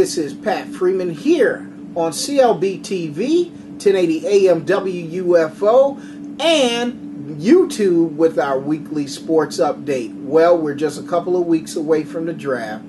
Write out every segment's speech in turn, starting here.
This is Pat Freeman here on clbTV, 1080 AM WUFO, and YouTube with our weekly sports update. Well, we're just a couple of weeks away from the draft,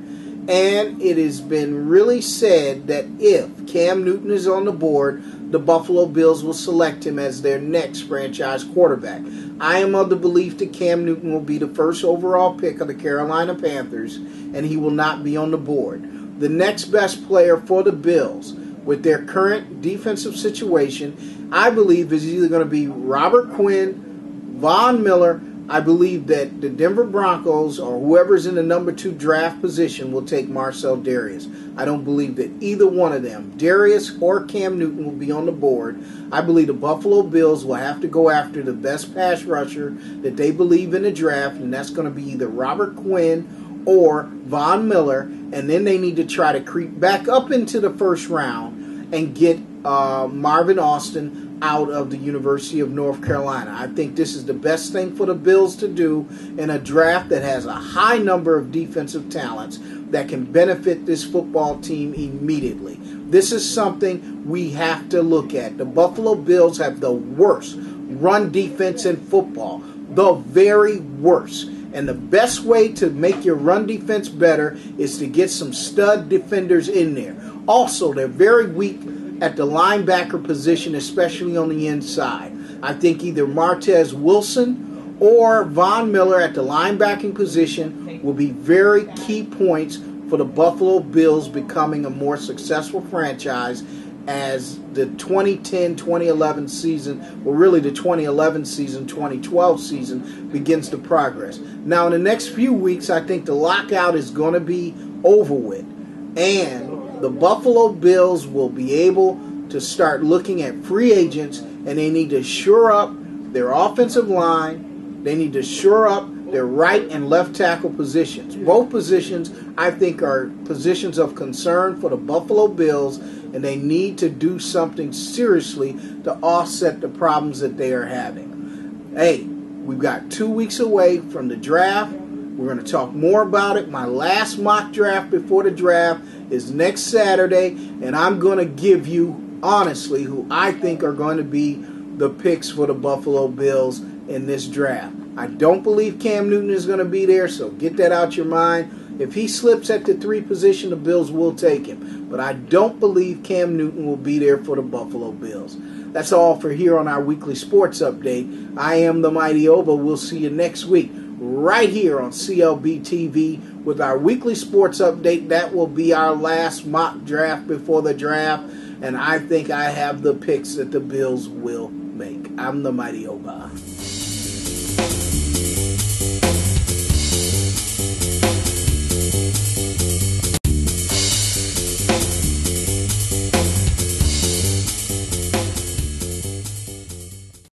and it has been really said that if Cam Newton is on the board, the Buffalo Bills will select him as their next franchise quarterback. I am of the belief that Cam Newton will be the first overall pick of the Carolina Panthers, and he will not be on the board. The next best player for the Bills, with their current defensive situation, I believe is either going to be Robert Quinn, Von Miller. I believe that the Denver Broncos or whoever's in the number 2 draft position will take Marcell Dareus. I don't believe that either one of them, Dareus or Cam Newton, will be on the board. I believe the Buffalo Bills will have to go after the best pass rusher that they believe in the draft, and that's going to be either Robert Quinn or Von Miller, and then they need to try to creep back up into the first round and get Marvin Austin out of the University of North Carolina. I think this is the best thing for the Bills to do in a draft that has a high number of defensive talents that can benefit this football team immediately. This is something we have to look at. The Buffalo Bills have the worst run defense in football, the very worst. And the best way to make your run defense better is to get some stud defenders in there. Also, they're very weak at the linebacker position, especially on the inside. I think either Martez Wilson or Von Miller at the linebacking position will be very key points for the Buffalo Bills becoming a more successful franchise as the 2010-2011 season, or really the 2011 season, 2012 season, begins to progress. Now, in the next few weeks, I think the lockout is going to be over with, and the Buffalo Bills will be able to start looking at free agents, and they need to shore up their offensive line. They need to shore up their right and left tackle positions. Both positions, I think, are positions of concern for the Buffalo Bills, and they need to do something seriously to offset the problems that they are having. Hey, we've got 2 weeks away from the draft. We're going to talk more about it. My last mock draft before the draft is next Saturday, and I'm going to give you, honestly, who I think are going to be the picks for the Buffalo Bills in this draft. I don't believe Cam Newton is going to be there, so get that out your mind. If he slips at the 3 position, the Bills will take him. But I don't believe Cam Newton will be there for the Buffalo Bills. That's all for here on our weekly sports update. I am the Mighty OB'a. We'll see you next week right here on clbTV with our weekly sports update. That will be our last mock draft before the draft, and I think I have the picks that the Bills will make. I'm the Mighty OB'a.